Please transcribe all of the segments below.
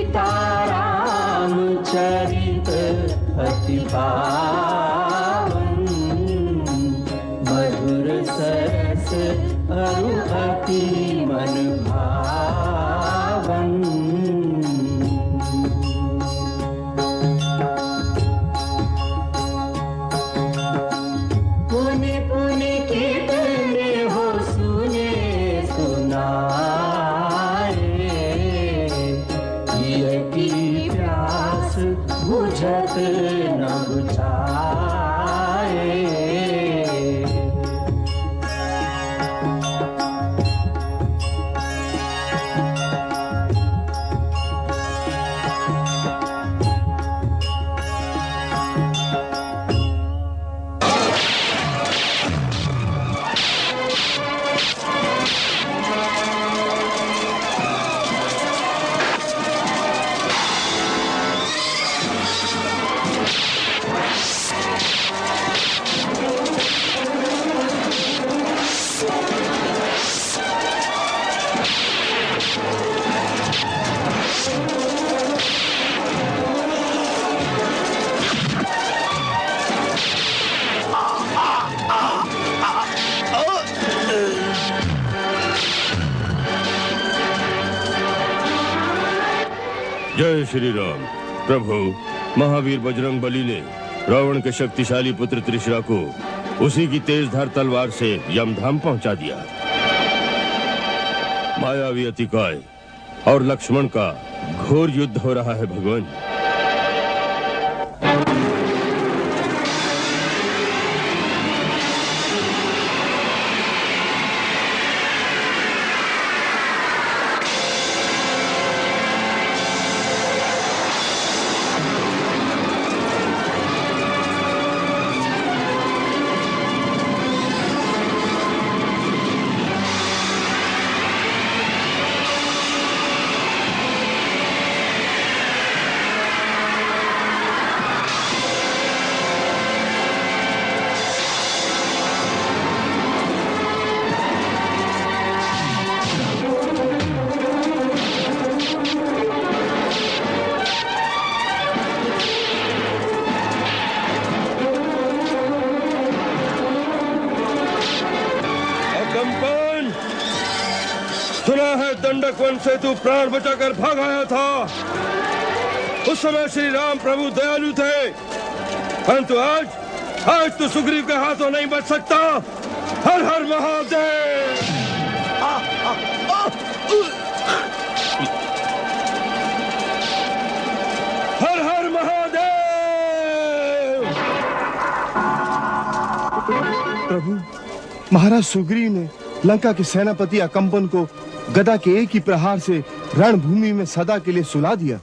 सीताराम चरित अति पावन, मधुर सरस अरु अति मन भावन। पुनि पुनि कितने हो सुने सुनाए, ये की प्यास बुझत न बुझाए। जय श्री राम। प्रभु, महावीर बजरंग बली ने रावण के शक्तिशाली पुत्र त्रिशरा को उसी की तेजधार तलवार से यमधाम पहुंचा दिया। मायावी अतिकाय और लक्ष्मण का घोर युद्ध हो रहा है भगवान। दंडक वन से तू प्राण बचाकर भाग आया था। उस समय श्री राम प्रभु दयालु थे, परंतु आज तू सुग्रीव के हाथों नहीं बच सकता। हर हर महादेव। हर हर महादेव। प्रभु, महाराज सुग्रीव ने लंका के सेनापति अकंपन को गदा के एक ही प्रहार से रणभूमि में सदा के लिए सुला दिया।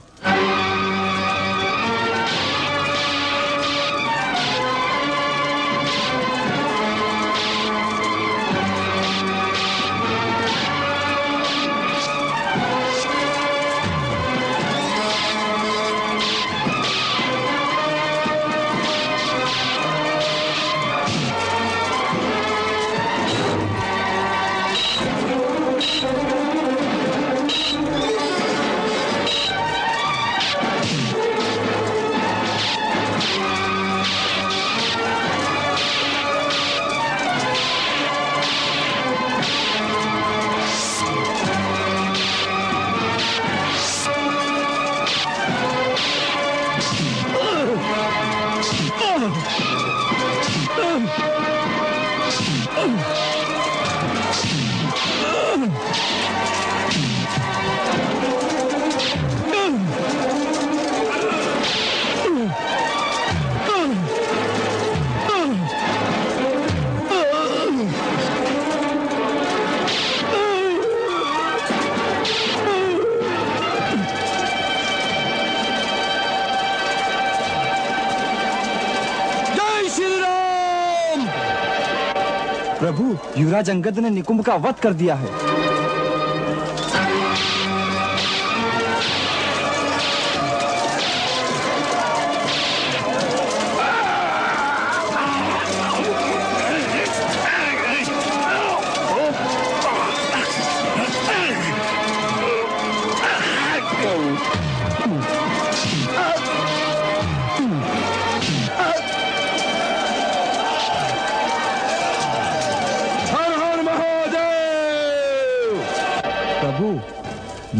प्रभु, युवराज अंगद ने निकुंभ का वध कर दिया है।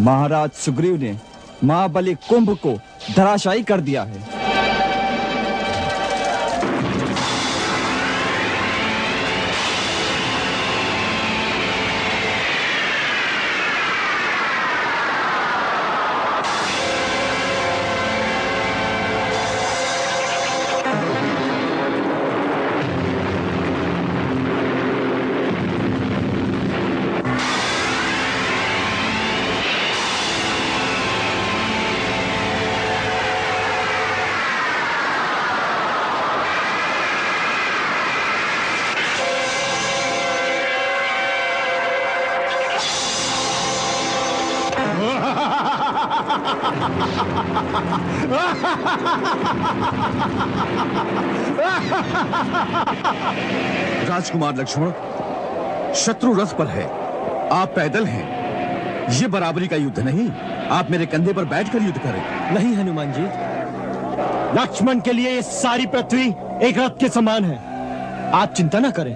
महाराज सुग्रीव ने महाबली कुंभ को धराशायी कर दिया है। राजकुमार लक्ष्मण, शत्रु रथ पर है, आप पैदल हैं। ये बराबरी का युद्ध नहीं। आप मेरे कंधे पर बैठकर युद्ध करें। नहीं हनुमान जी, लक्ष्मण के लिए ये सारी पृथ्वी एक रथ के समान है। आप चिंता न करें।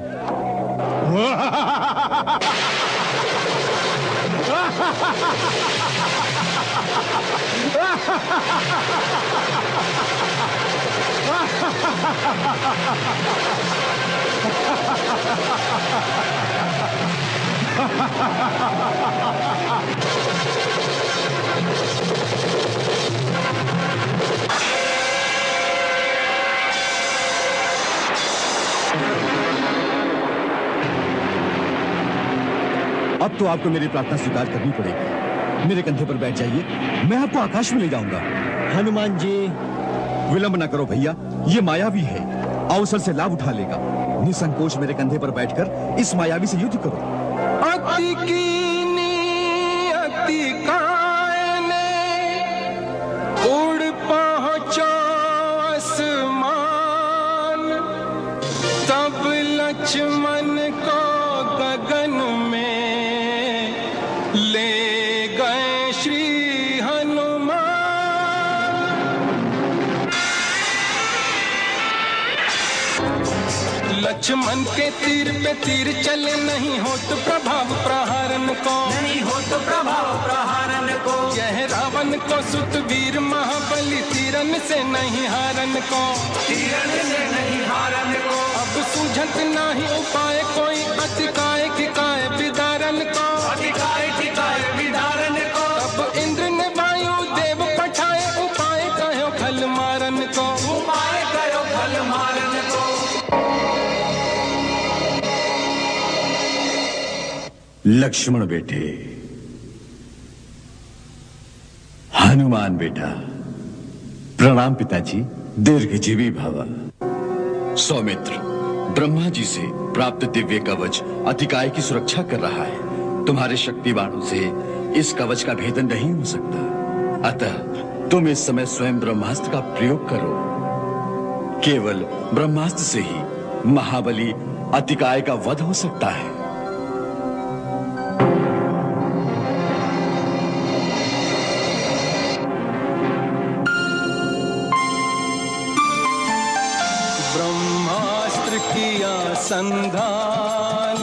अब तो आपको मेरी प्रार्थना स्वीकार करनी पड़ेगी। मेरे कंधे पर बैठ जाइए, मैं आपको आकाश में ले जाऊंगा। हनुमान जी, विलंब न करो भैया, ये मायावी है, अवसर से लाभ उठा लेगा। निसंकोच मेरे कंधे पर बैठकर इस मायावी से युद्ध करो। अति कीनी अति कायने उड़ पहुंचो आसमान, तब लक्ष्मण को गगन में ले गए श्री हनुमान। लक्ष्मण के तीर पे तीर चले, नहीं हो तो प्रभाव प्रहारन को, नहीं हो तो प्रभाव प्रहारन को। यह रावण को सुत वीर महाबली, तीरन से नहीं हारन को, तीरन से नहीं हारन को। अब सूझत नहीं उपाय कोई, अतिकाय ठिकाए विदारन को, अतिकाय ठिकाए विदारन को। अब इंद्र ने वायु देव पठाए, उपाय कहो खल मारन को, उपाय कहो खल मारन को। लक्ष्मण बेटे, हनुमान बेटा, प्रणाम पिताजी, दीर्घजीवी भव। सौमित्र, ब्रह्मा जी से प्राप्त दिव्य कवच अतिकाय की सुरक्षा कर रहा है। तुम्हारे शक्ति बाणों से इस कवच का भेदन नहीं हो सकता। अतः तुम इस समय स्वयं ब्रह्मास्त्र का प्रयोग करो। केवल ब्रह्मास्त्र से ही महाबली अतिकाय का वध हो सकता है। ब्रह्मास्त्र किया संधान,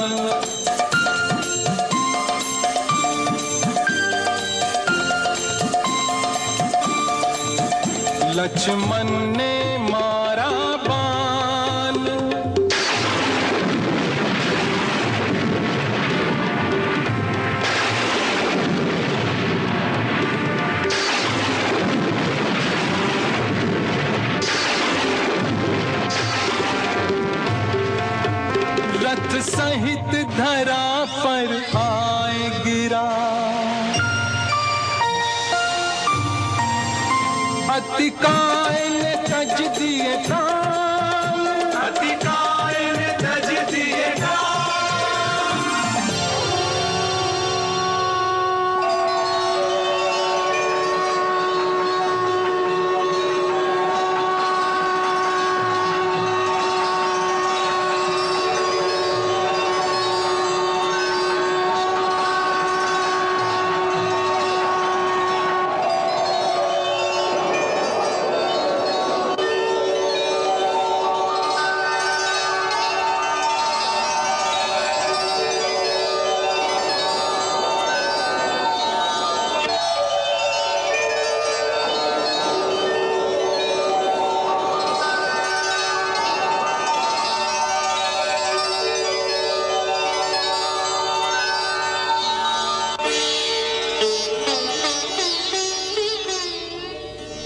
लक्ष्मण ने मारा बाण। रथ सहित धरा पर आए गिरा, अतिकाय ने तज दिए प्राण, अतिकाय ने तज दिए प्राण।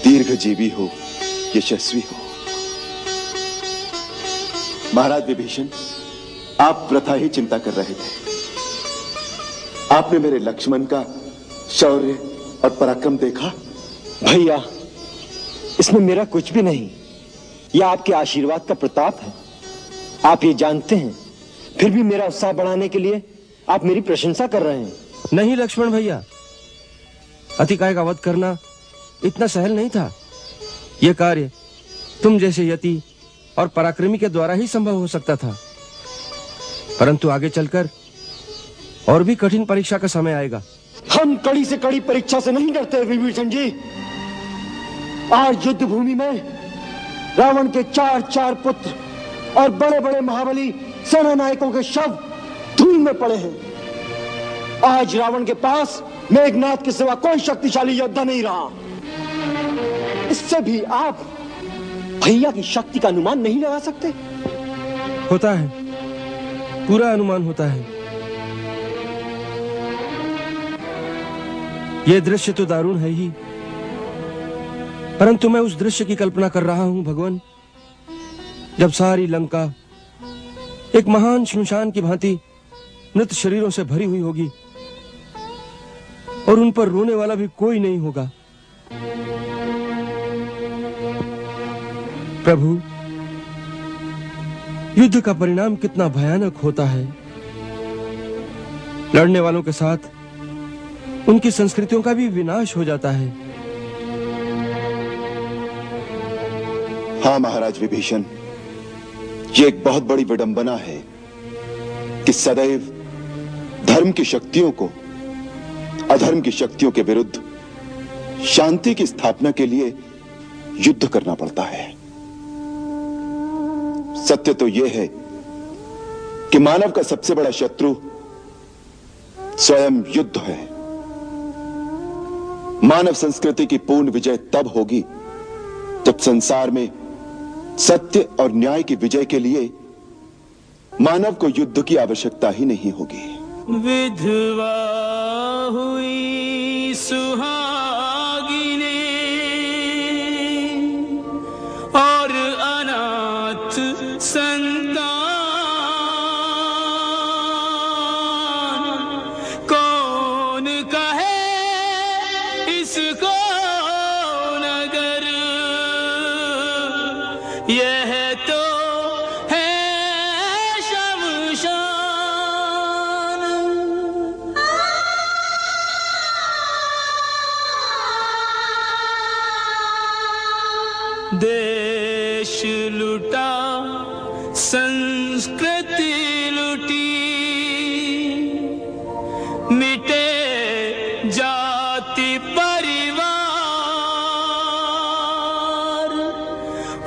दीर्घजीवी हो, यशस्वी हो। महाराज विभीषण, आप वृथा ही चिंता कर रहे थे। आपने मेरे लक्ष्मण का शौर्य और पराक्रम देखा? भैया, इसमें मेरा कुछ भी नहीं, यह आपके आशीर्वाद का प्रताप है। आप ये जानते हैं, फिर भी मेरा उत्साह बढ़ाने के लिए आप मेरी प्रशंसा कर रहे हैं। नहीं लक्ष्मण भैया, अतिकाय का वध करना इतना सहल नहीं था। यह कार्य तुम जैसे यति और पराक्रमी के द्वारा ही संभव हो सकता था, परंतु आगे चलकर और भी कठिन परीक्षा का समय आएगा। हम कड़ी से कड़ी परीक्षा से नहीं डरते विभीषण जी। आज युद्ध भूमि में रावण के 4 पुत्र और बड़े बड़े महाबली सेना नायकों के शव धूल में पड़े हैं। आज रावण के पास मेघनाथ के सिवा कोई शक्तिशाली योद्धा नहीं रहा। इससे भी आप भैया की शक्ति का अनुमान नहीं लगा सकते? होता है, पूरा अनुमान होता है। यह दृश्य तो दारुण है ही, परंतु मैं उस दृश्य की कल्पना कर रहा हूं भगवान, जब सारी लंका एक महान श्मशान की भांति मृत शरीरों से भरी हुई होगी और उन पर रोने वाला भी कोई नहीं होगा। प्रभु, युद्ध का परिणाम कितना भयानक होता है। लड़ने वालों के साथ उनकी संस्कृतियों का भी विनाश हो जाता है। हाँ महाराज विभीषण, ये एक बहुत बड़ी विडंबना है कि सदैव धर्म की शक्तियों को अधर्म की शक्तियों के विरुद्ध शांति की स्थापना के लिए युद्ध करना पड़ता है। सत्य तो यह है कि मानव का सबसे बड़ा शत्रु स्वयं युद्ध है। मानव संस्कृति की पूर्ण विजय तब होगी जब संसार में सत्य और न्याय की विजय के लिए मानव को युद्ध की आवश्यकता ही नहीं होगी। विधवा हुई सुहागिने और अनाथ संतान, कौन कहे इसको नगर, यह तो है शमशान। देश लुटा, संस्कृति लुटी, मिटे जाति परिवार,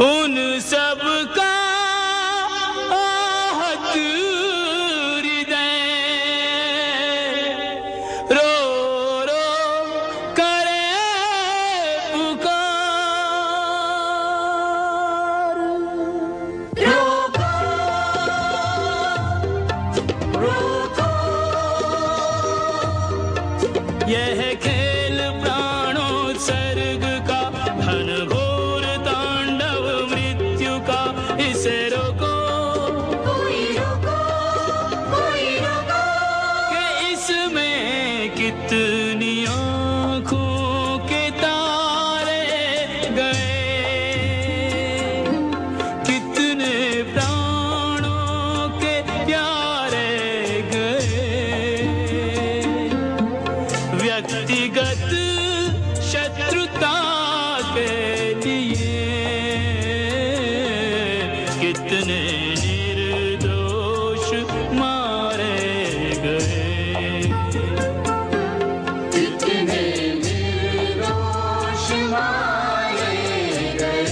उन सब का आहत हृदय रो रो करे पुकार। यह खेल प्राणोत्सर्ग का, घन घोर तांडव मृत्यु का, इसे रोको कोई रोको, कोई रोको, कि इसमें कितनी आँखों के तारे गए, कितने प्राणों के प्यारे गए। व्यक्तिगत शत्रुता के लिए कितने निर्दोष मारे गए, कितने निर्दोष मारे गए।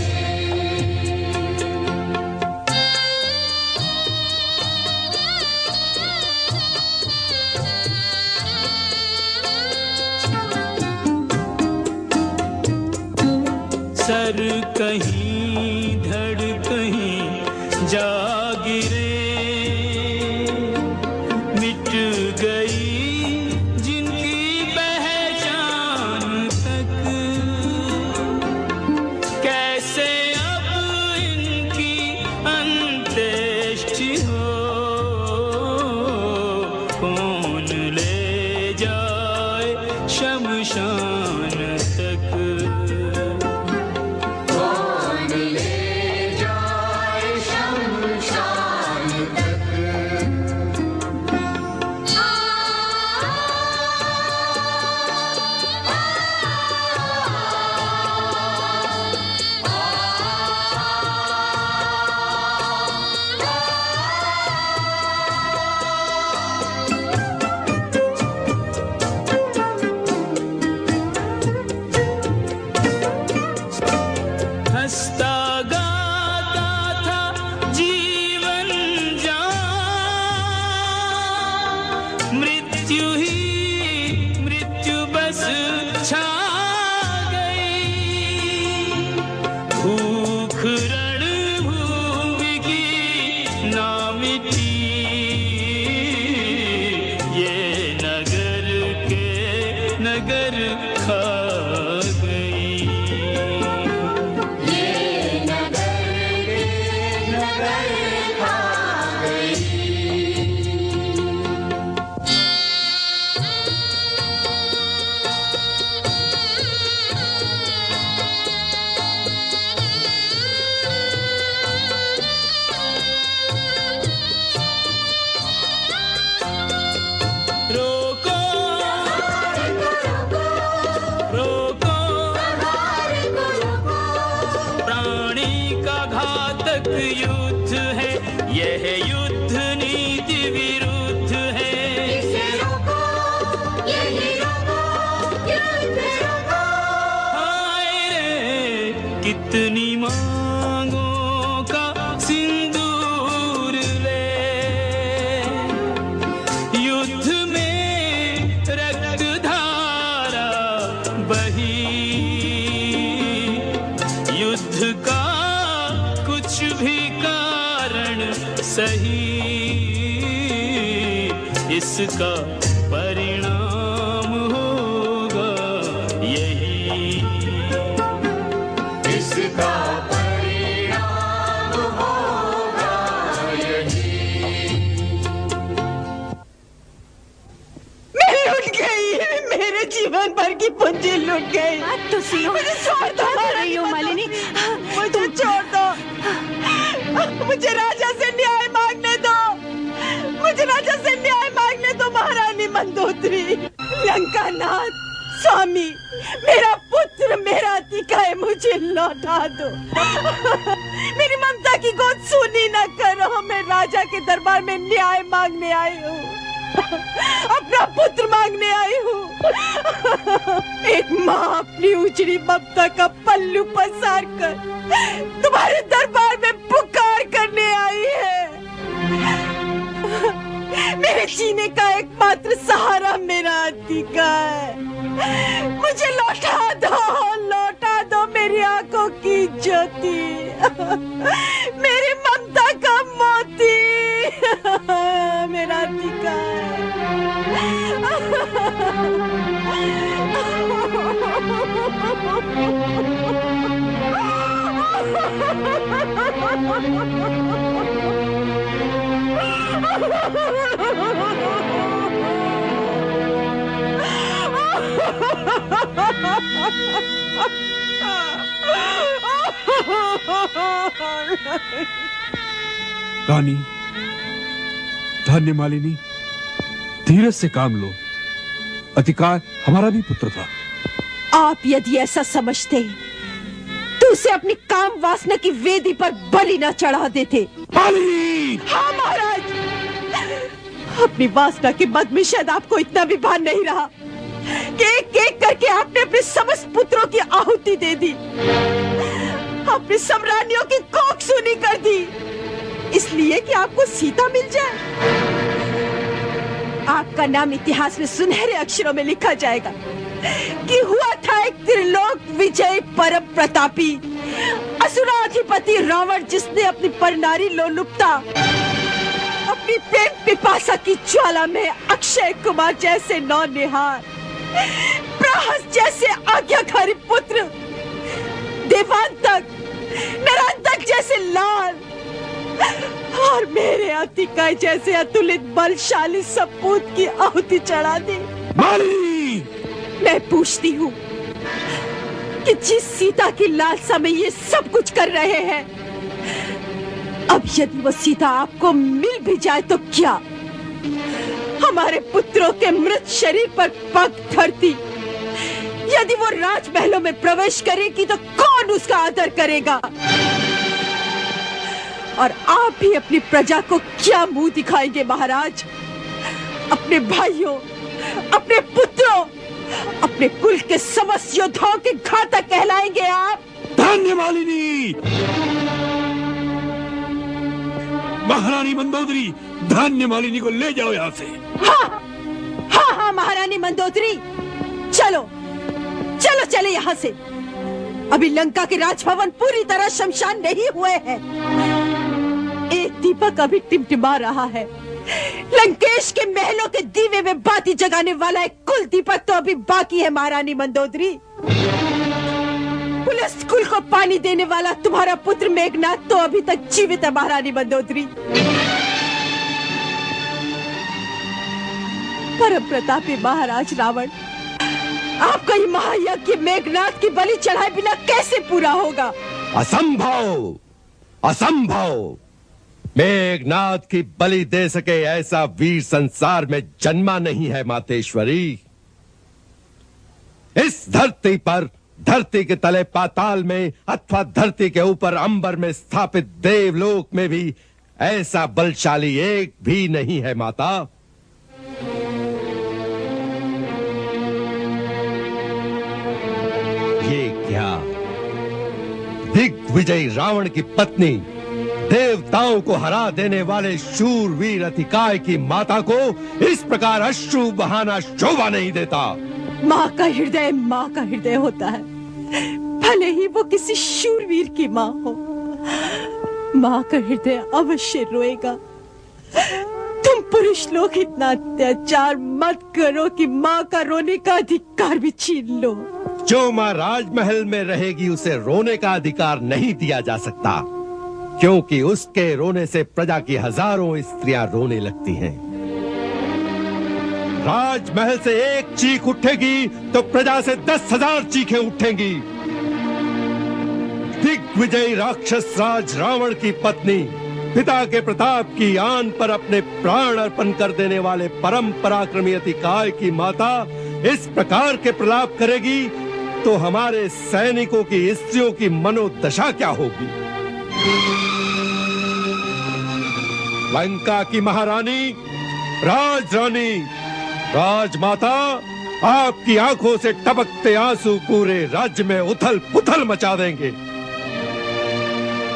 सर कहीं धड़ कहीं जा गिरे, मिट गई जिनकी पहचान तक, तक युद्ध है, यह युद्ध नीति विरुद्ध है। इसे रोको, यही रोको, युद्ध रोको। हाय रे कितनी मांगों का सिंदूर ले, युद्ध में रक्त धारा बही, युद्ध का कुछ भी कारण सही, इसका परिणाम होगा यही, इसका परिणाम होगा यही। मैं लुट गई, मेरे जीवन भर की पूंजी लुट गई। तो सुनो, मुझे छोड़ दो रही हो मालिनी। मुझे छोड़ दो, मुझे राजा से न्याय मांगने दो, मुझे राजा से न्याय मांगने दो महारानी मंदोदरी। लंकानाथ स्वामी, मेरा पुत्र मेरा अतिका है, मुझे लौटा दो। मेरी ममता की गोद सूनी न करो, मैं राजा के दरबार में न्याय मांगने आई हूँ, अपना पुत्र मांगने आई हूँ। एक माँ अपनी उजड़ी ममता का पल्लू पसार कर तुम्हारे दरबार में पुकार करने आई है। मेरे जीने का एकमात्र सहारा मेरा अतिका है, मुझे लौटा दो मेरी आंखों की ज्योति, मेरी ममता का मोती, मेरा अतिका रानी, धन्य मालिनी, धीरज से काम लो। अतिकाय हमारा भी पुत्र था। आप यदि ऐसा समझते तो उसे अपनी काम वासना की वेदी पर बलि न चढ़ा देते। मालिनी! हाँ महाराज, अपनी वासना के मद में शायद आपको इतना भी भान नहीं रहा कि एक एक करके आपने अपने समस्त पुत्रों की आहुति दे दी, अपनी सम्रानियों की कोख सूनी कर दी, इसलिए कि आपको सीता मिल जाए। आपका नाम इतिहास में सुनहरे अक्षरों में लिखा जाएगा कि हुआ था एक त्रिलोक विजय परम प्रतापी असुराधिपति रावण, जिसने अपनी परनारी लोलुपता, अपनी प्रेम पिपासा की ज्वाला में अक्षय कुमार जैसे नौनिहार, प्रहस जैसे आज्ञाकारी पुत्र, देवांतक, नरांतक जैसे लाल और मेरे अतिका जैसे अतुलित बलशाली सपूत की आहुति चढ़ा दी। मालिनी! मैं पूछती हूँ कि जिस सीता की लालसा में ये सब कुछ कर रहे हैं, अब यदि वो सीता आपको मिल भी जाए तो क्या? हमारे पुत्रों के मृत शरीर पर पग धरती यदि वो राजमहलों में प्रवेश करेगी तो कौन उसका आदर करेगा? और आप भी अपनी प्रजा को क्या मुंह दिखाएंगे महाराज? अपने भाइयों, अपने पुत्रों, अपने कुल के समस्त योद्धाओं के घातक कहलाएंगे आप। धन्य मालिनी! महारानी मंदोदरी, धन्य मालिनी को ले जाओ यहाँ से। हाँ, हाँ, हाँ महारानी मंदोदरी, चलो चलो चले यहाँ से। अभी लंका के राजभवन पूरी तरह शमशान नहीं हुए हैं। एक दीपक अभी टिमटिमा रहा है। लंकेश के महलों के दीवे में बाती जगाने वाला एक कुल दीपक तो अभी बाकी है महारानी मंदोदरी। पुलिस कुल को पानी देने वाला तुम्हारा पुत्र मेघनाथ तो अभी तक जीवित है महारानी मंदोदरी। परम प्रतापी महाराज रावण, आपका ये महायज्ञ मेघनाथ की बलि चढ़ाए बिना कैसे पूरा होगा? असंभव, असंभव। मेघनाथ की बलि दे सके ऐसा वीर संसार में जन्मा नहीं है मातेश्वरी। इस धरती पर धरती के तले पाताल में अथवा धरती के ऊपर अंबर में स्थापित देवलोक में भी ऐसा बलशाली एक भी नहीं है माता। ये क्या, दिग्विजयी रावण की पत्नी, देवताओं को हरा देने वाले शूरवीर अतिकाय की माता को इस प्रकार अश्रु बहाना शोभा नहीं देता। माँ का हृदय होता है, भले ही वो किसी शूरवीर की माँ हो। माँ का हृदय अवश्य रोएगा। तुम पुरुष लोग इतना अत्याचार मत करो कि माँ का रोने का अधिकार भी छीन लो। जो माँ राजमहल में रहेगी उसे रोने का अधिकार नहीं दिया जा सकता, क्योंकि उसके रोने से प्रजा की हजारों स्त्रियां रोने लगती हैं। राजमहल से एक चीख उठेगी तो प्रजा से 10,000 चीखें उठेंगी। दिग्विजयी राक्षस राज रावण की पत्नी, पिता के प्रताप की आन पर अपने प्राण अर्पण कर देने वाले परम पराक्रमी अतिकाय की माता इस प्रकार के प्रलाप करेगी तो हमारे सैनिकों की स्त्रियों की मनोदशा क्या होगी। लंका की महारानी, राजरानी, राजमाता, आपकी आंखों से टपकते आंसू पूरे राज्य में उथल पुथल मचा देंगे।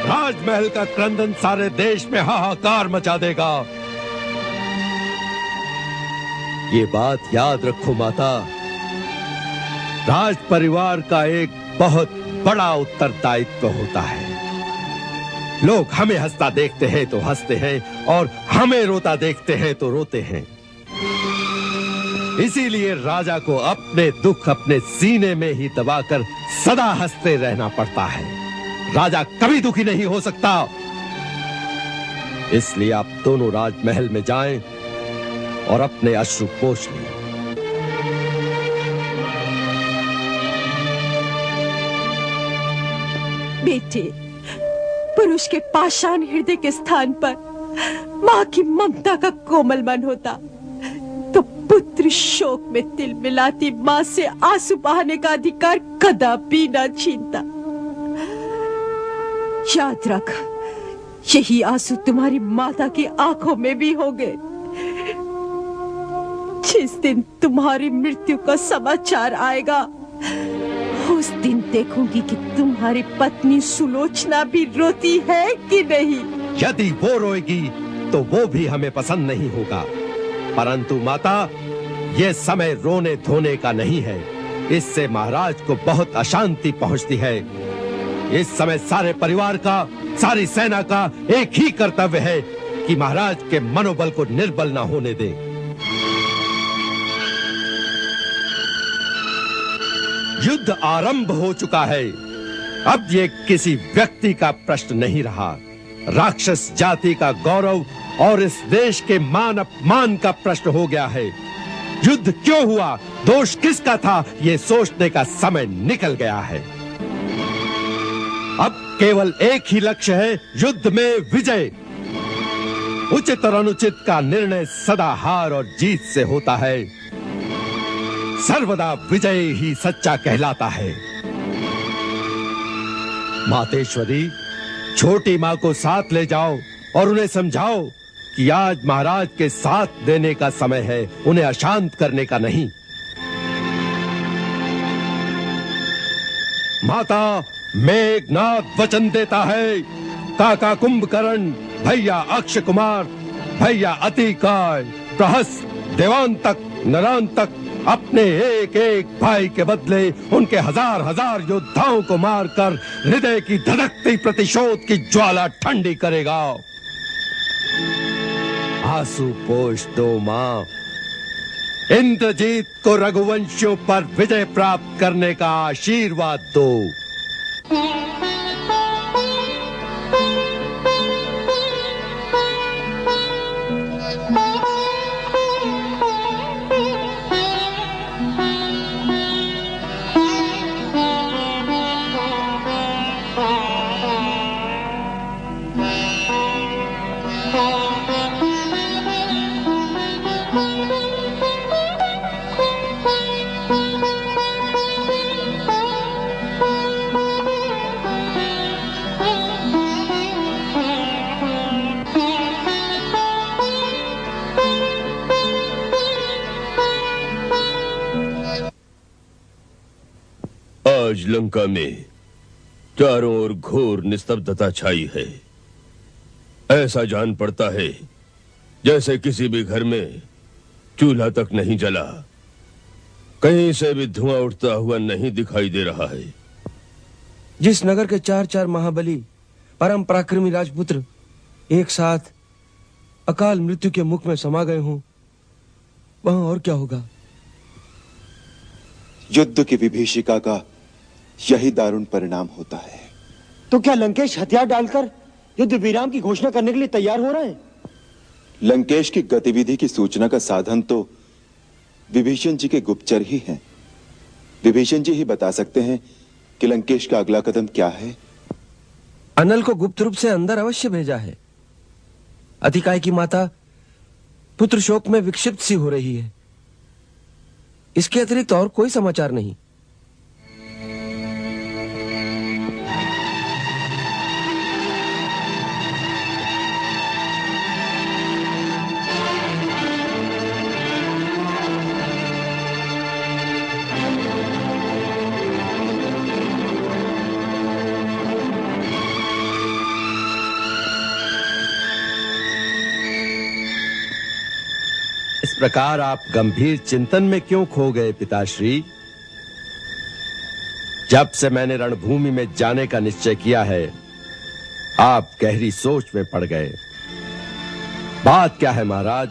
राजमहल का क्रंदन सारे देश में हाहाकार मचा देगा। ये बात याद रखो माता, राज परिवार का एक बहुत बड़ा उत्तरदायित्व होता है। लोग हमें हंसता देखते हैं तो हंसते हैं और हमें रोता देखते हैं तो रोते हैं। इसीलिए राजा को अपने दुख अपने सीने में ही दबाकर सदा हंसते रहना पड़ता है। राजा कभी दुखी नहीं हो सकता। इसलिए आप दोनों राजमहल में जाएं और अपने अश्रु पोंछ लें। बेटे, पुरुष के पाषाण हृदय के स्थान पर माँ की ममता का कोमल मन होता तो पुत्र शोक में तिल मिलाती माँ से आंसू बहाने का अधिकार कदापि न छीनता। याद रख, यही आंसू तुम्हारी माता की आंखों में भी होंगे। जिस दिन तुम्हारी मृत्यु का समाचार आएगा, उस दिन देखूंगी कि तुम्हारी पत्नी सुलोचना भी रोती है कि नहीं। यदि वो रोएगी तो वो भी हमें पसंद नहीं होगा, परंतु माता, ये समय रोने धोने का नहीं है। इससे महाराज को बहुत अशांति पहुंचती है। इस समय सारे परिवार का, सारी सेना का एक ही कर्तव्य है कि महाराज के मनोबल को निर्बल न होने दें। युद्ध आरंभ हो चुका है। अब ये किसी व्यक्ति का प्रश्न नहीं रहा, राक्षस जाति का गौरव और इस देश के मान अपमान का प्रश्न हो गया है। युद्ध क्यों हुआ, दोष किसका था, ये सोचने का समय निकल गया है। अब केवल एक ही लक्ष्य है, युद्ध में विजय। उचित और अनुचित का निर्णय सदा हार और जीत से होता है। सर्वदा विजय ही सच्चा कहलाता है। मातेश्वरी, छोटी माँ को साथ ले जाओ और उन्हें समझाओ कि आज महाराज के साथ देने का समय है, उन्हें अशांत करने का नहीं। माता, मेघनाद वचन देता है, काका कुंभकर्ण, भैया अक्षय कुमार, भैया अतिकाय, प्रहस्त, देवांतक, नरांतक अपने एक एक भाई के बदले उनके हजार हजार योद्धाओं को मारकर हृदय की धधकती प्रतिशोध की ज्वाला ठंडी करेगा। आंसू पोंछ दो मां। इंद्रजीत को रघुवंशियों पर विजय प्राप्त करने का आशीर्वाद दो। लंका में चारों ओर घोर निस्तब्धता छाई है। ऐसा जान पड़ता है जैसे किसी भी घर में चूल्हा तक नहीं जला, कहीं से भी धुआं उठता हुआ नहीं दिखाई दे रहा है। जिस नगर के 4 महाबली परम पराक्रमी राजपुत्र एक साथ अकाल मृत्यु के मुख में समा गए हों, वहां और क्या होगा? युद्ध की विभीषिका का यही दारुण परिणाम होता है। तो क्या लंकेश हथियार डालकर युद्ध विराम की घोषणा करने के लिए तैयार हो रहे हैं? लंकेश की गतिविधि की सूचना का साधन तो विभीषण जी के गुप्तचर ही हैं। विभीषण जी ही बता सकते हैं कि लंकेश का अगला कदम क्या है। अनल को गुप्त रूप से अंदर अवश्य भेजा है। अतिकाय की माता पुत्र शोक में विक्षिप्त सी हो रही है। इसके अतिरिक्त और कोई समाचार नहीं। इस प्रकार आप गंभीर चिंतन में क्यों खो गए पिताश्री? जब से मैंने रणभूमि में जाने का निश्चय किया है, आप गहरी सोच में पड़ गए। बात क्या है महाराज?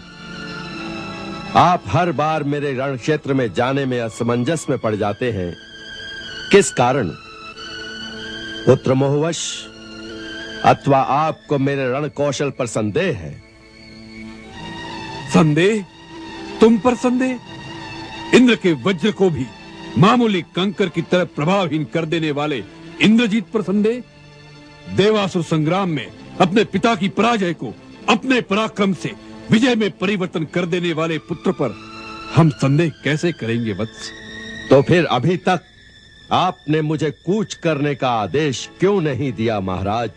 आप हर बार मेरे रण क्षेत्र में जाने में असमंजस में पड़ जाते हैं। किस कारण? पुत्र मोहवश अथवा आपको मेरे रण कौशल पर संदेह है? संदेह? तुम पर संदेह? इंद्र के वज्र को भी मामूली कंकर की तरह प्रभावहीन कर देने वाले इंद्रजीत पर संदेह? देवासुर संग्राम में अपने पिता की पराजय को अपने पराक्रम से विजय में परिवर्तन कर देने वाले पुत्र पर हम संदेह कैसे करेंगे वत्स? तो फिर अभी तक आपने मुझे कूच करने का आदेश क्यों नहीं दिया महाराज?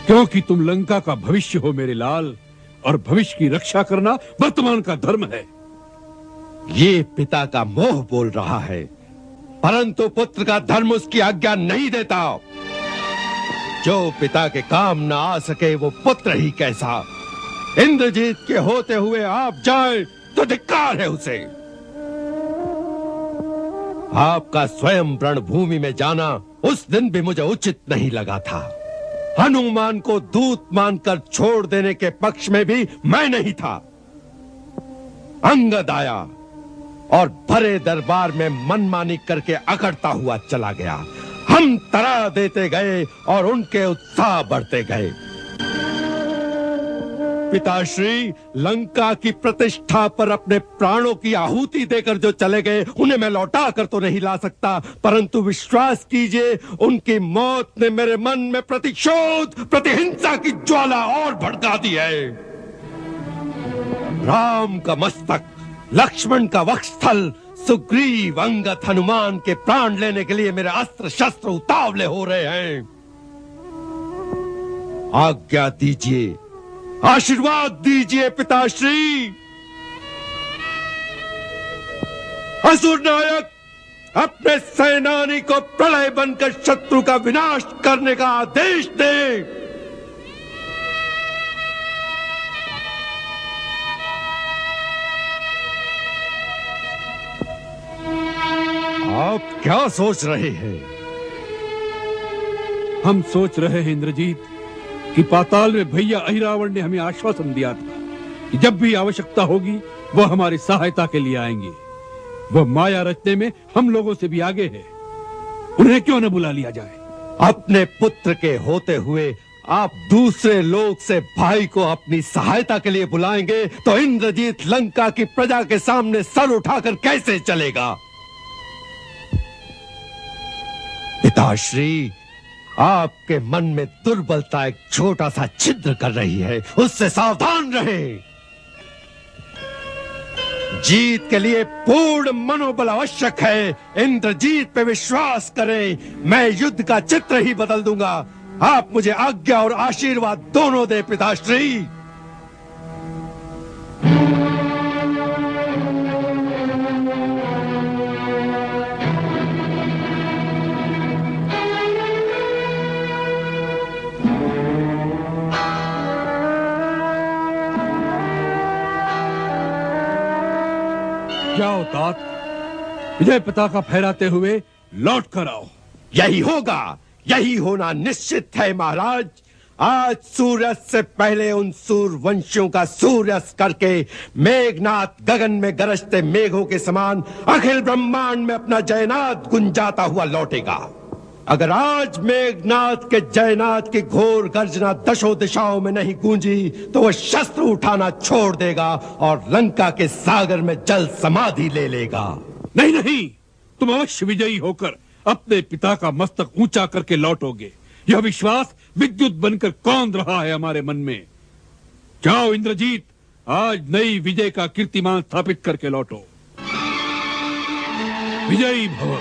क्योंकि तुम लंका का भविष्य हो मेरे लाल, और भविष्य की रक्षा करना वर्तमान का धर्म है। ये पिता का मोह बोल रहा है, परंतु पुत्र का धर्म उसकी आज्ञा नहीं देता। जो पिता के काम ना आ सके वो पुत्र ही कैसा। इंद्रजीत के होते हुए आप जाएं तो धिक्कार है उसे। आपका स्वयं रणभूमि में जाना उस दिन भी मुझे उचित नहीं लगा था। हनुमान को दूत मानकर छोड़ देने के पक्ष में भी मैं नहीं था। अंगद आया और भरे दरबार में मनमानी करके अकड़ता हुआ चला गया। हम तरा देते गए और उनके उत्साह बढ़ते गए। पिताश्री, लंका की प्रतिष्ठा पर अपने प्राणों की आहुति देकर जो चले गए उन्हें मैं लौटा कर तो नहीं ला सकता, परंतु विश्वास कीजिए उनकी मौत ने मेरे मन में प्रतिशोध, प्रतिहिंसा की ज्वाला और भड़का दी है। राम का मस्तक, लक्ष्मण का वक्षस्थल, सुग्रीव, अंगद, हनुमान के प्राण लेने के लिए मेरे अस्त्र शस्त्र उतावले हो रहे हैं। आज्ञा दीजिए, आशीर्वाद दीजिए पिताश्री। असुर नायक अपने सेनानी को प्रलय बनकर शत्रु का विनाश करने का आदेश दे। आप क्या सोच रहे हैं? हम सोच रहे हैं इंद्रजीत कि पाताल में भैया अहिरावण ने हमें आश्वासन दिया था कि जब भी आवश्यकता होगी वह हमारी सहायता के लिए आएंगे। वह माया रचने में हम लोगों से भी आगे है। उन्हें क्यों न बुला लिया जाए? अपने पुत्र के होते हुए आप दूसरे लोग से भाई को अपनी सहायता के लिए बुलाएंगे तो इंद्रजीत लंका की प्रजा के सामने सर उठाकर कैसे चलेगा? पिताश्री, आपके मन में दुर्बलता एक छोटा सा छिद्र कर रही है, उससे सावधान रहें। जीत के लिए पूर्ण मनोबल आवश्यक है। इंद्रजीत पे विश्वास करें। मैं युद्ध का चित्र ही बदल दूंगा। आप मुझे आज्ञा और आशीर्वाद दोनों दे पिताश्री। जाओ तात, विजय पताका फहराते हुए लौट कर आओ। यही होगा, यही होना निश्चित है महाराज। आज सूर्य से पहले उन सूर्यवंशियों का सूर्यास्त करके मेघनाथ गगन में गरजते मेघों के समान अखिल ब्रह्मांड में अपना जयनाद गुंजाता हुआ लौटेगा। अगर आज मेघनाथ के जयनाद की घोर गर्जना दशों दिशाओं में नहीं गूंजी तो वह शस्त्र उठाना छोड़ देगा और लंका के सागर में जल समाधि ले लेगा। नहीं नहीं, तुम अवश्य विजयी होकर अपने पिता का मस्तक ऊंचा करके लौटोगे। यह विश्वास विद्युत बनकर कौंध रहा है हमारे मन में। जाओ इंद्रजीत, आज नई विजय का कीर्तिमान स्थापित करके लौटो। विजयी भव।